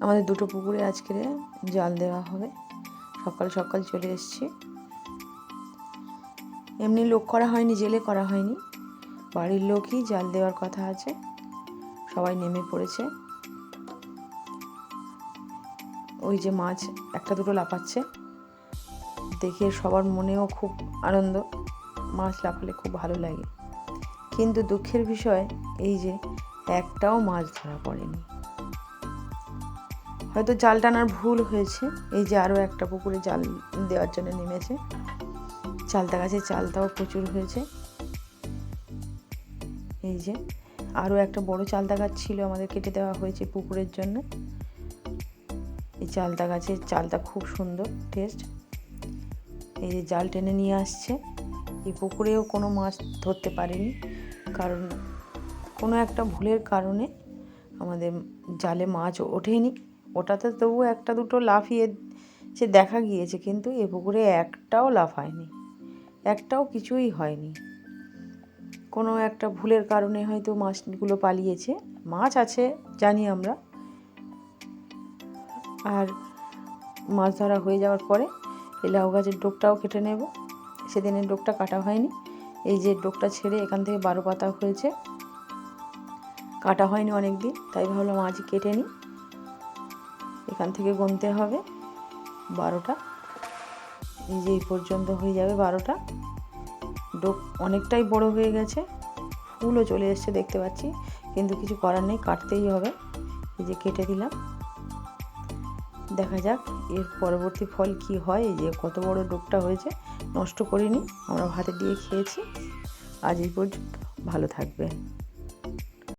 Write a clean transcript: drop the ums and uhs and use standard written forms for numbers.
আমাদের দুটো পুকুরে আজকে জাল দেওয়া হবে। সকাল সকাল চলে এসেছি। এমনি লোক করা হয়নি, জেলে করা হয়নি, বাড়ির লোকই জাল দেওয়ার কথা আছে। সবাই নেমে পড়েছে। ওই যে মাছ একটা দুটো লাফাচ্ছে, দেখে সবার মনেও খুব আনন্দ। মাছ লাফালে খুব ভালো লাগে, কিন্তু দুঃখের বিষয় এই যে একটাও মাছ ধরা পড়েনি। হয়তো জাল টানার ভুল হয়েছে। এই যে আরও একটা পুকুরে জাল দেওয়ার জন্য নেমেছে। চালতা গাছে চালতাও প্রচুর হয়েছে। এই যে আরও একটা বড় চালতা গাছ ছিল, আমাদের কেটে দেওয়া হয়েছে পুকুরের জন্য। এই চালতা গাছের চালতা খুব সুন্দর টেস্ট। এই যে জাল টেনে নিয়ে আসছে। এই পুকুরেও কোনো মাছ ধরতে পারেনি, কারণ কোনো একটা ভুলের কারণে আমাদের জালে মাছ ওঠেনি। ওটাতে তবু একটা দুটো লাফিয়ে সে দেখা গিয়েছে, কিন্তু এ পুকুরে একটাও লাফায়নি, একটাও কিছুই হয়নি। কোনো একটা ভুলের কারণে হয়তো মাছগুলো পালিয়েছে। মাছ আছে জানি আমরা। আর মাছ ধরা হয়ে যাওয়ার পরে এই লাউ গাছের ডোকটাও কেটে নেব। সেদিনের ডোকটা কাটা হয়নি। এই যে ডোকটা ছেড়ে এখান থেকে 12 পাতা হয়েছে, কাটা হয়নি অনেক দিন, তাই ভাবলাম আজই কেটে নিই। এখান থেকে গুনতে হবে 12টা। এই যে এই পর্যন্ত হয়ে যাবে 12টা। ডোক অনেকটাই বড় হয়ে গেছে, ফুলও চলে এসছে দেখতে পাচ্ছি, কিন্তু কিছু করার নেই, কাটতেই হবে। এই যে কেটে দিলাম। দেখা যাক এর পরবর্তী ফল কি হয়। এই যে কত বড় ডোকটা হয়েছে, নষ্ট করিনি, আমরা ভাতে দিয়ে খেয়েছি। আজ এই পর্যন্ত, ভালো থাকবে।